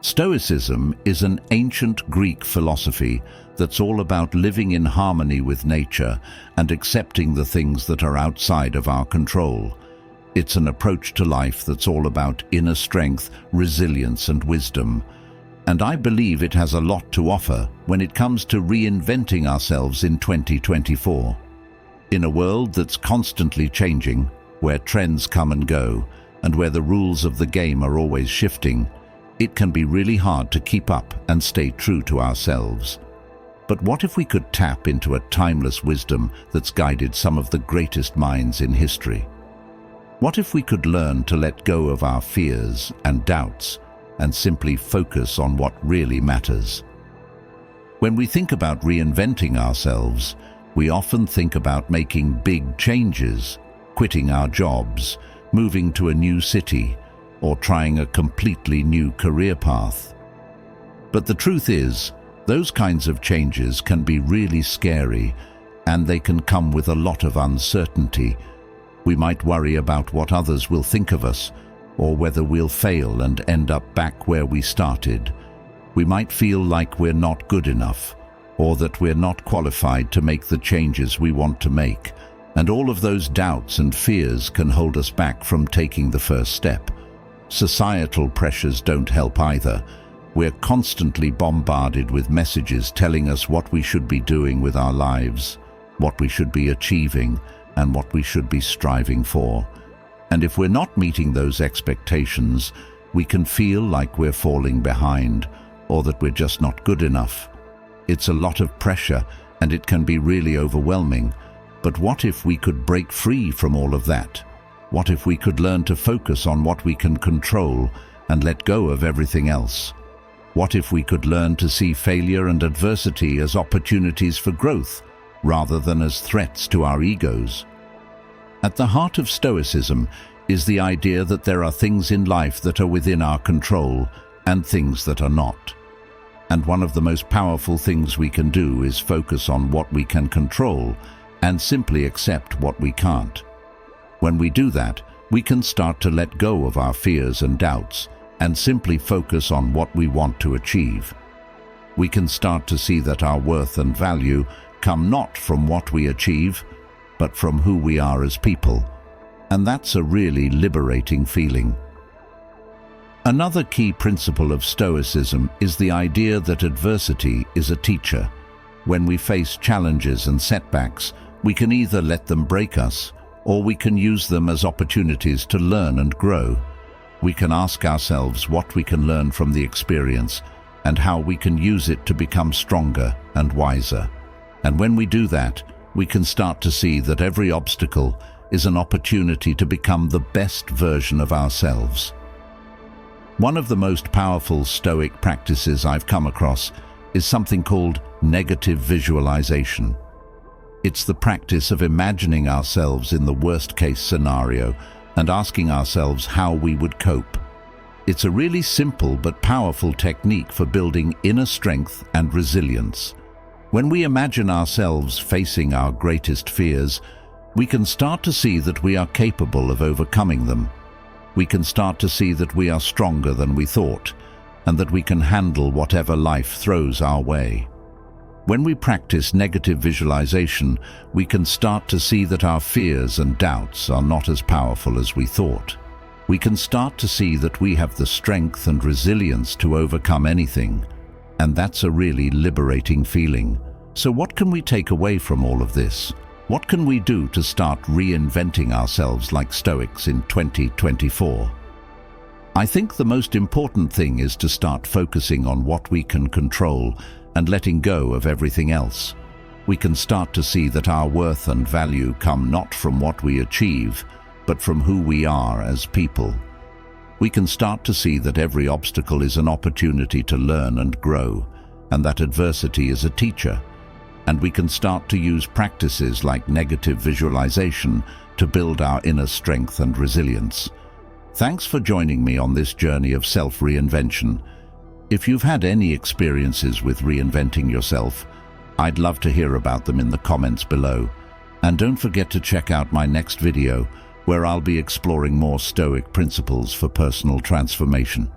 Stoicism is an ancient Greek philosophy that's all about living in harmony with nature and accepting the things that are outside of our control. It's an approach to life that's all about inner strength, resilience, and wisdom. And I believe it has a lot to offer when it comes to reinventing ourselves in 2024. In a world that's constantly changing, where trends come and go, and where the rules of the game are always shifting, it can be really hard to keep up and stay true to ourselves. But what if we could tap into a timeless wisdom that's guided some of the greatest minds in history? What if we could learn to let go of our fears and doubts and simply focus on what really matters? When we think about reinventing ourselves, we often think about making big changes, quitting our jobs, moving to a new city, or trying a completely new career path. But the truth is, those kinds of changes can be really scary, and they can come with a lot of uncertainty. We might worry about what others will think of us, or whether we'll fail and end up back where we started. We might feel like we're not good enough, or that we're not qualified to make the changes we want to make. And all of those doubts and fears can hold us back from taking the first step. Societal pressures don't help either. We're constantly bombarded with messages telling us what we should be doing with our lives, what we should be achieving, and what we should be striving for. And if we're not meeting those expectations, we can feel like we're falling behind, or that we're just not good enough. It's a lot of pressure, and it can be really overwhelming. But what if we could break free from all of that? What if we could learn to focus on what we can control and let go of everything else? What if we could learn to see failure and adversity as opportunities for growth, rather than as threats to our egos? At the heart of Stoicism is the idea that there are things in life that are within our control and things that are not. And one of the most powerful things we can do is focus on what we can control and simply accept what we can't. When we do that, we can start to let go of our fears and doubts and simply focus on what we want to achieve. We can start to see that our worth and value come not from what we achieve, but from who we are as people. And that's a really liberating feeling. Another key principle of Stoicism is the idea that adversity is a teacher. When we face challenges and setbacks, we can either let them break us, or we can use them as opportunities to learn and grow. We can ask ourselves what we can learn from the experience and how we can use it to become stronger and wiser. And when we do that, we can start to see that every obstacle is an opportunity to become the best version of ourselves. One of the most powerful Stoic practices I've come across is something called negative visualization. It's the practice of imagining ourselves in the worst-case scenario and asking ourselves how we would cope. It's a really simple but powerful technique for building inner strength and resilience. When we imagine ourselves facing our greatest fears, we can start to see that we are capable of overcoming them. We can start to see that we are stronger than we thought, and that we can handle whatever life throws our way. When we practice negative visualization, we can start to see that our fears and doubts are not as powerful as we thought. We can start to see that we have the strength and resilience to overcome anything, and that's a really liberating feeling. So what can we take away from all of this? What can we do to start reinventing ourselves like Stoics in 2024? I think the most important thing is to start focusing on what we can control and letting go of everything else. We can start to see that our worth and value come not from what we achieve, but from who we are as people. We can start to see that every obstacle is an opportunity to learn and grow, and that adversity is a teacher. And we can start to use practices like negative visualization to build our inner strength and resilience. Thanks for joining me on this journey of self-reinvention. If you've had any experiences with reinventing yourself, I'd love to hear about them in the comments below. And don't forget to check out my next video, where I'll be exploring more Stoic principles for personal transformation.